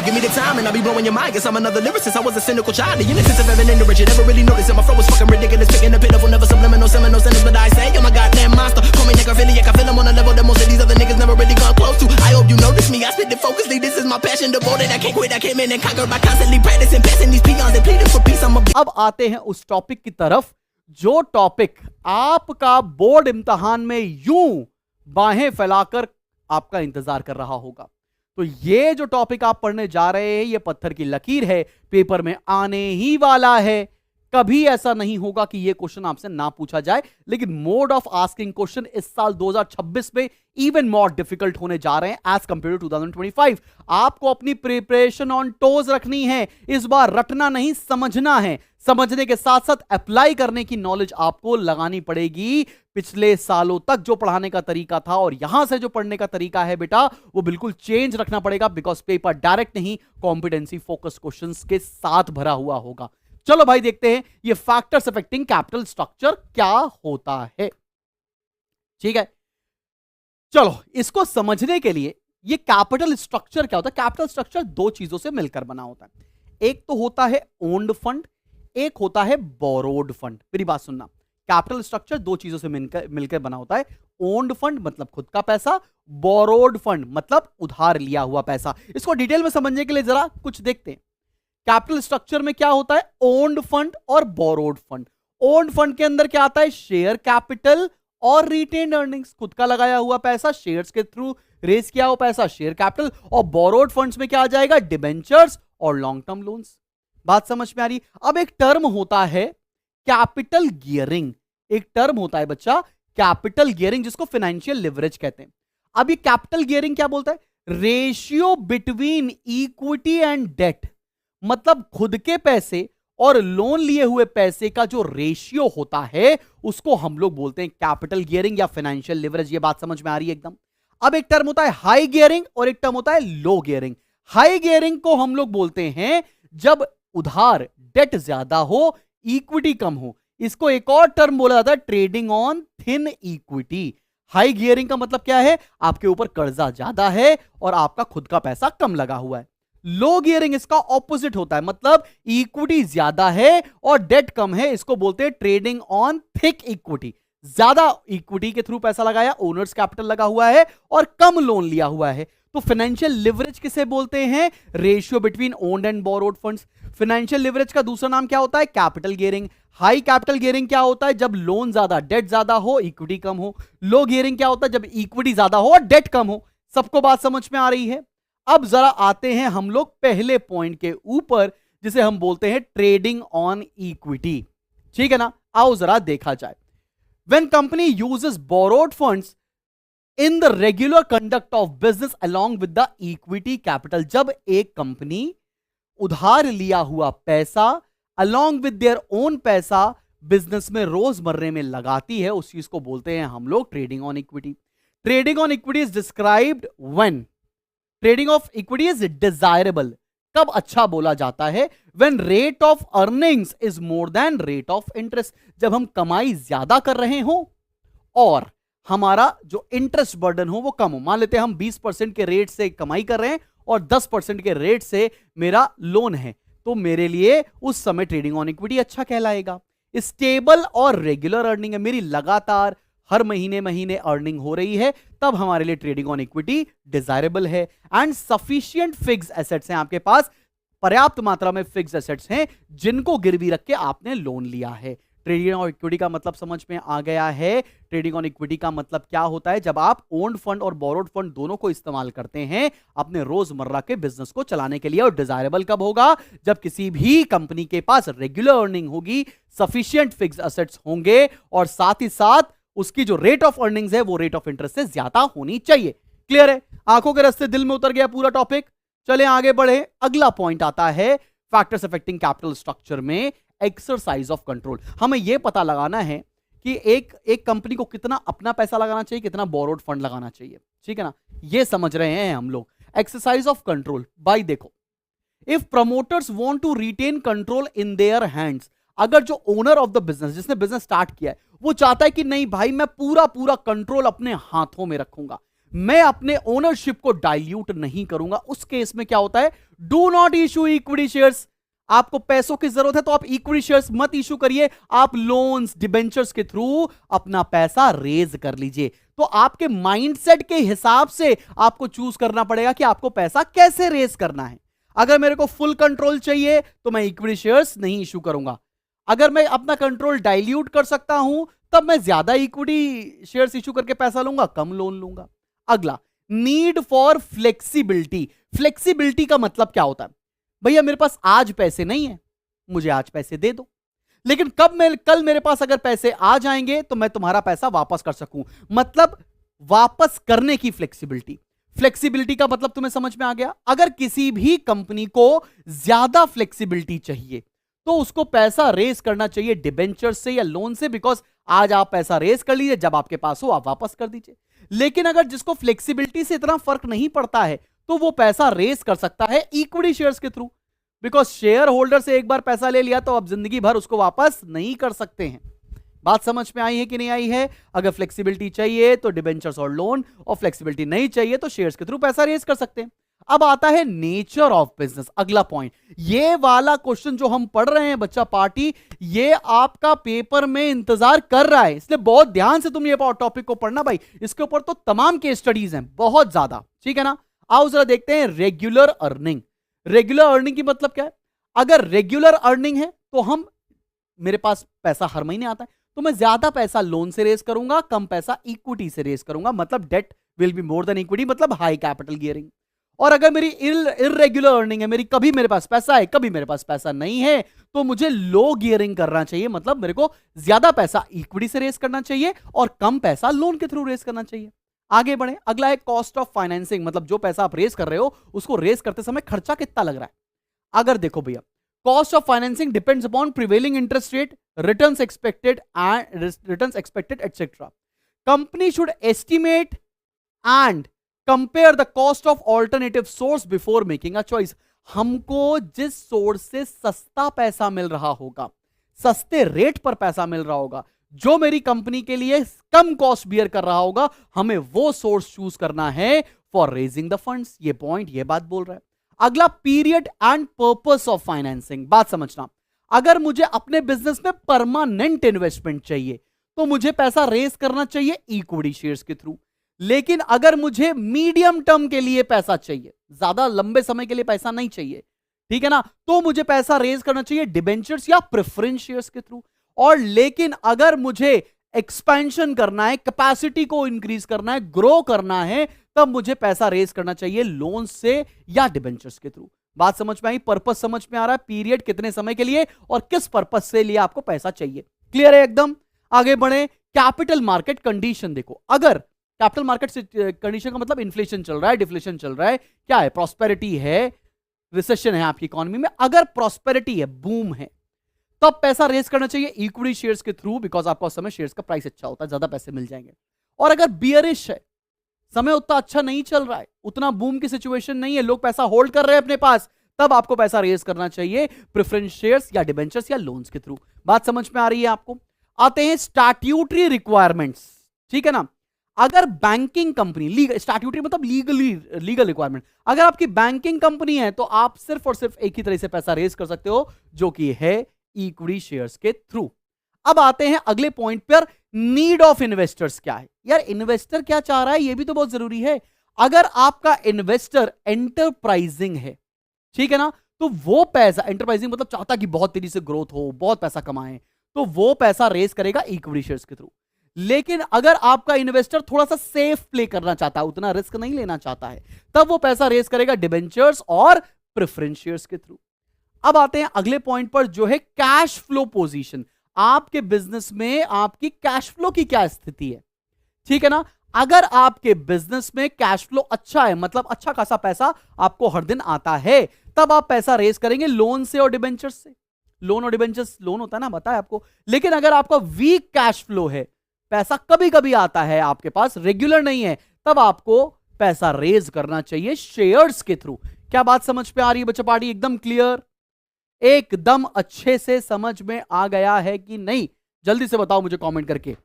give me the time and I'll be blowing your mind. Guess I'm another lyricist. I was a cynical child. The innocence of ever ignorant. You never really noticed that my flow was fucking ridiculous. Picking a pitiful, never subliminal, seminal sentence, but I say I'm a goddamn monster. Call me necrophiliac. I feel I'm on a level that most of these other niggas never really gone close to. I hope you notice me. I spit it focusly. This is my passion, devoted. I can't quit. I came in and conquered by constantly practicing, passing these peons and pleading for peace. I'm a अब आते हैं उस topic की तरफ जो topic आपका board इम्तिहान में यूं बाहें फैलाकर आपका इंतजार कर रहा होगा। तो ये जो टॉपिक आप पढ़ने जा रहे हैं ये पत्थर की लकीर है, पेपर में आने ही वाला है। कभी ऐसा नहीं होगा कि ये क्वेश्चन आपसे ना पूछा जाए, लेकिन मोड ऑफ आस्किंग क्वेश्चन इस साल 2026 में इवन मोर डिफिकल्ट होने जा रहे हैं एज कंपेयर टू 2025। आपको अपनी प्रिपरेशन ऑन टोज रखनी है, इस बार रटना नहीं समझना है। समझने के साथ साथ अप्लाई करने की नॉलेज आपको लगानी पड़ेगी। पिछले सालों तक जो पढ़ाने का तरीका था और यहां से जो पढ़ने का तरीका है बेटा वो बिल्कुल चेंज रखना पड़ेगा, बिकॉज पेपर डायरेक्ट नहीं कॉम्पिटेंसी फोकस क्वेश्चंस के साथ भरा हुआ होगा। चलो भाई देखते हैं ये फैक्टर्स अफेक्टिंग कैपिटल स्ट्रक्चर क्या होता है। ठीक है, चलो इसको समझने के लिए ये कैपिटल स्ट्रक्चर क्या होता है। कैपिटल स्ट्रक्चर दो चीजों से मिलकर बना होता है। एक तो होता है ओन्ड फंड, एक होता है बोरोड फंड। मेरी बात सुनना, कैपिटल स्ट्रक्चर दो चीजों से मिलकर बना होता है। ओन्ड फंड मतलब खुद का पैसा, बोरोड फंड मतलब उधार लिया हुआ पैसा। इसको डिटेल में समझने के लिए जरा कुछ देखते हैं। कैपिटल स्ट्रक्चर में क्या होता है, ओन्ड फंड और बोरोड फंड। ओन्ड फंड के अंदर क्या आता है, शेयर कैपिटल और रिटेन्ड अर्निंग्स, खुद का लगाया हुआ पैसा, शेयर्स के थ्रू रेज किया हुआ पैसा, शेयर कैपिटल। और बोरोड फंड्स में क्या आ जाएगा, डिबेंचर्स और लॉन्ग टर्म लोन्स। बात समझ में आ रही। अब एक टर्म होता है कैपिटल गियरिंग, एक टर्म होता है बच्चा कैपिटल गियरिंग, जिसको फाइनेंशियल लिवरेज कहते हैं। अब ये कैपिटल गियरिंग क्या बोलता है, ratio between equity and debt, मतलब खुद के पैसे और लोन लिए हुए पैसे का जो रेशियो होता है उसको हम लोग बोलते हैं कैपिटल गियरिंग या फाइनेंशियल लिवरेज। ये बात समझ में आ रही है एकदम। अब एक टर्म होता है हाई गियरिंग और एक टर्म होता है लो गियरिंग। हाई गियरिंग को हम लोग बोलते हैं जब उधार डेट ज्यादा हो, इक्विटी कम हो। इसको एक और टर्म बोला जाता है trading on thin equity. High gearing का मतलब क्या है, आपके ऊपर कर्जा ज्यादा है और आपका खुद का पैसा कम लगा हुआ है। लो गियरिंग इसका ऑपोजिट होता है, मतलब इक्विटी ज्यादा है और डेट कम है। इसको बोलते हैं ट्रेडिंग ऑन थिक इक्विटी। ज्यादा इक्विटी के थ्रू पैसा लगाया, ओनर्स कैपिटल लगा हुआ है और कम लोन लिया हुआ है। तो फाइनेंशियल लिवरेज किसे बोलते हैं, ratio between owned and borrowed funds. Financial leverage का दूसरा नाम क्या होता है, capital gearing. High capital gearing क्या होता है, जब लोन ज्यादा डेट ज्यादा हो, इक्विटी कम हो। लो गियरिंग क्या होता है, जब इक्विटी ज्यादा हो और डेट कम हो। सबको बात समझ में आ रही है। अब जरा आते हैं हम लोग पहले पॉइंट के ऊपर, जिसे हम बोलते हैं ट्रेडिंग ऑन इक्विटी। ठीक है ना, आओ जरा देखा जाए। When company uses borrowed funds in the regular conduct of business along with the equity capital, जब एक कंपनी उधार लिया हुआ पैसा अलोंग विद देयर ओन पैसा बिजनेस में रोजमर्रे में लगाती है, उस चीज को बोलते हैं हम लोग trading on equity. Trading on equity is described when trading of equity is desirable. कब अच्छा बोला जाता है, when rate of earnings is more than rate of interest, जब हम कमाई ज्यादा कर रहे हो और हमारा जो इंटरेस्ट बर्डन हो वो कम हो। मान लेते हैं हम 20% के रेट से कमाई कर रहे हैं और 10% के रेट से मेरा लोन है, तो मेरे लिए उस समय ट्रेडिंग ऑन इक्विटी अच्छा कहलाएगा। स्टेबल और रेगुलर अर्निंग है, मेरी लगातार हर महीने महीने अर्निंग हो रही है, तब हमारे लिए ट्रेडिंग ऑन इक्विटी डिजायरेबल है। एंड सफिशिएंट फिक्स्ड एसेट्स हैं, आपके पास पर्याप्त मात्रा में फिक्स्ड एसेट्स हैं जिनको गिरवी रख के आपने लोन लिया है। ट्रेडिंग ऑन इक्विटी का मतलब समझ में आ गया है। ट्रेडिंग ऑन इक्विटी का मतलब क्या होता है, जब आप ओन्ड फंड और बोरोड फंड दोनों को इस्तेमाल करते हैं अपने रोजमर्रा के बिजनेस को चलाने के लिए। और डिजायरेबल कब होगा, जब किसी भी कंपनी के पास रेगुलर अर्निंग होगी, सफिशिएंट फिक्स्ड एसेट्स होंगे और साथ ही साथ उसकी जो रेट ऑफ अर्निंग्स है वो रेट ऑफ इंटरेस्ट से ज्यादा होनी चाहिए। क्लियर है, आंखों के रास्ते दिल में उतर गया पूरा टॉपिक। चले आगे बढ़े। अगला पॉइंट आता है फैक्टर्स अफेक्टिंग कैपिटल स्ट्रक्चर में एक्सरसाइज ऑफ कंट्रोल। हमें यह पता लगाना है कि एक कंपनी को कितना अपना पैसा लगाना चाहिए, कितना बोरोड फंड लगाना चाहिए। ठीक है ना, यह समझ रहे हैं हम लोग। एक्सरसाइज ऑफ कंट्रोल भाई देखो, if promoters want to retain control in their hands, अगर जो ओनर ऑफ द बिजनेस, जिसने बिजनेस स्टार्ट किया है, वो चाहता है कि नहीं भाई मैं पूरा कंट्रोल अपने हाथों में रखूंगा, मैं अपने ओनरशिप को डाइल्यूट नहीं करूंगा, उस केस में क्या होता है, do not issue equity shares. आपको पैसों की जरूरत है तो आप इक्विटी शेयर्स मत इशू करिए, आप लोन्स डिबेंचर्स के थ्रू अपना पैसा रेज कर लीजिए। तो आपके माइंडसेट के हिसाब से आपको चूज करना पड़ेगा कि आपको पैसा कैसे रेज करना है। अगर मेरे को फुल कंट्रोल चाहिए तो मैं इक्विटी शेयर्स नहीं इशू करूंगा। अगर मैं अपना कंट्रोल डाइल्यूट कर सकता हूं तब मैं ज्यादा इक्विटी शेयर्स इशू करके पैसा लूंगा, कम लोन लूंगा। अगला, नीड फॉर फ्लेक्सिबिलिटी। फ्लेक्सिबिलिटी का मतलब क्या होता है? भैया मेरे पास आज पैसे नहीं है, मुझे आज पैसे दे दो, लेकिन कल मेरे पास अगर पैसे आ जाएंगे तो मैं तुम्हारा पैसा वापस कर सकूं। मतलब वापस करने की फ्लेक्सिबिलिटी। फ्लेक्सिबिलिटी का मतलब तुम्हें समझ में आ गया? अगर किसी भी कंपनी को ज्यादा फ्लेक्सिबिलिटी चाहिए तो उसको पैसा रेस करना चाहिए डिबेंचर से या लोन से, बिकॉज आज आप पैसा रेस कर लीजिए, जब आपके पास हो आप वापस कर दीजिए। लेकिन अगर जिसको फ्लेक्सिबिलिटी से इतना फर्क नहीं पड़ता है तो वो पैसा रेस कर सकता है इक्विटी शेयर्स के थ्रू, बिकॉज शेयर होल्डर से एक बार पैसा ले लिया तो अब जिंदगी भर उसको वापस नहीं कर सकते हैं। बात समझ में आई है कि नहीं आई है? अगर फ्लेक्सिबिलिटी चाहिए तो डिबेंचर्स और लोन, और फ्लेक्सिबिलिटी नहीं चाहिए तो शेयर्स के थ्रू पैसा रेस कर सकते हैं। अब आता है नेचर ऑफ बिजनेस, अगला पॉइंट। ये वाला क्वेश्चन जो हम पढ़ रहे हैं बच्चा पार्टी, ये आपका पेपर में इंतजार कर रहा है, इसलिए बहुत ध्यान से तुम ये टॉपिक को पढ़ना भाई। इसके ऊपर तो तमाम केस स्टडीज हैं, बहुत ज्यादा, ठीक है ना। आओ जरा देखते हैं रेगुलर अर्निंग। रेगुलर अर्निंग की मतलब क्या है? अगर रेगुलर अर्निंग है तो मेरे पास पैसा हर महीने आता है तो मैं ज्यादा पैसा लोन से रेस करूंगा, कम पैसा इक्विटी से रेस करूंगा, मतलब debt will be more than equity, मतलब हाई कैपिटल गियरिंग। और अगर मेरी इररेगुलर अर्निंग है, मेरी कभी मेरे पास पैसा है कभी मेरे पास पैसा नहीं है, तो मुझे लो गियरिंग करना चाहिए, मतलब मेरे को ज्यादा पैसा इक्विटी से रेस करना चाहिए और कम पैसा लोन के थ्रू रेस करना चाहिए। आगे बढ़े, अगला है कॉस्ट ऑफ फाइनेंसिंग, मतलब जो पैसा आप रेस कर रहे हो उसको रेस करते समय खर्चा कितना लग रहा है। अगर देखो भैया, cost of financing depends upon prevailing interest rate, returns expected etcetera. Company should estimate and compare the cost of alternative source before making a choice. हमको जिस सोर्स से सस्ता पैसा मिल रहा होगा, सस्ते रेट पर पैसा मिल रहा होगा, जो मेरी कंपनी के लिए कम कॉस्ट बियर कर रहा होगा, हमें वो सोर्स चूज करना है फॉर रेजिंग द फंड्स। ये पॉइंट, ये बात बोल रहा है। अगला, period and purpose of financing. बात समझना, अगर मुझे अपने बिजनेस में परमानेंट इन्वेस्टमेंट चाहिए तो मुझे पैसा रेस करना चाहिए इक्विटी शेयर्स के थ्रू। लेकिन अगर मुझे मीडियम टर्म के लिए पैसा चाहिए, ज्यादा लंबे समय के लिए पैसा नहीं चाहिए, ठीक है ना, तो मुझे पैसा रेज करना चाहिए डिबेंचर्स या प्रेफरेंस शेयर्स के थ्रू। और लेकिन अगर मुझे एक्सपेंशन करना है, कैपेसिटी को इंक्रीज करना है, ग्रो करना है, तब मुझे पैसा रेज करना चाहिए लोन से या डिबेंचर्स के थ्रू। बात समझ में आई? पर्पस समझ में आ रहा है? पीरियड कितने समय के लिए और किस पर्पस से लिए आपको पैसा चाहिए, क्लियर है एकदम? आगे बढ़े, कैपिटल मार्केट कंडीशन देखो। अगर कैपिटल मार्केट कंडीशन का मतलब इन्फ्लेशन चल रहा है, डिफ्लेशन चल रहा है, क्या है, प्रॉस्पेरिटी है, रिसेशन है आपकी इकोनॉमी में, अगर प्रॉस्पेरिटी है, बूम है, तब पैसा रेज करना चाहिए इक्विटी शेयर्स के थ्रू, बिकॉज आपको उस समय शेयर्स का प्राइस अच्छा होता है, ज्यादा पैसे मिल जाएंगे। और अगर बियरिश है, समय उतना अच्छा नहीं चल रहा है, उतना बूम की सिचुएशन नहीं है, लोग पैसा होल्ड कर रहे हैं अपने पास, तब आपको पैसा रेज करना चाहिए प्रेफरेंस शेयर्स या डिबेंचर्स या लोन्स के थ्रू। बात समझ में आ रही है आपको? आते हैं स्टैट्यूटरी रिक्वायरमेंट्स, ठीक है ना। अगर बैंकिंग कंपनी, स्टैट्यूटरी मतलब लीगल रिक्वायरमेंट, अगर आपकी बैंकिंग कंपनी है तो आप सिर्फ और सिर्फ एक ही तरह से पैसा रेज कर सकते हो, जो कि है इक्विटी शेयर्स के थ्रू। अब आते हैं अगले पॉइंट पर, नीड ऑफ इन्वेस्टर्स क्या है। यार इन्वेस्टर क्या चाह रहा है, ये भी तो बहुत जरूरी है। अगर आपका इन्वेस्टर एंटरप्राइजिंग है, ठीक है ना, तो वो पैसा, एंटरप्राइजिंग मतलब चाहता कि बहुत तेजी से ग्रोथ हो, बहुत पैसा कमाए, तो वो पैसा रेज करेगा इक्विटी शेयर्स के थ्रू। लेकिन अगर आपका इन्वेस्टर थोड़ा सा सेफ प्ले करना चाहता है, उतना रिस्क नहीं लेना चाहता है, तब वो पैसा रेज करेगा डिबेंचर्स और प्रेफरेंस शेयर्स के थ्रू। अब आते हैं अगले पॉइंट पर, जो है कैश फ्लो पोजीशन। आपके बिजनेस में आपकी कैश फ्लो की क्या स्थिति है, ठीक है ना। अगर आपके बिजनेस में कैश फ्लो अच्छा है, मतलब अच्छा खासा पैसा आपको हर दिन आता है, तब आप पैसा रेज करेंगे लोन से और डिबेंचर्स से। लोन और डिबेंचर्स, लोन होता है ना, बताया आपको। लेकिन अगर आपका वीक कैश फ्लो है, पैसा कभी कभी आता है आपके पास, रेगुलर नहीं है, तब आपको पैसा रेज करना चाहिए शेयर्स के थ्रू। क्या बात समझ पे आ रही है बच्चा पार्टी? एकदम क्लियर, एकदम अच्छे से समझ में आ गया है कि नहीं? जल्दी से बताओ मुझे कमेंट करके।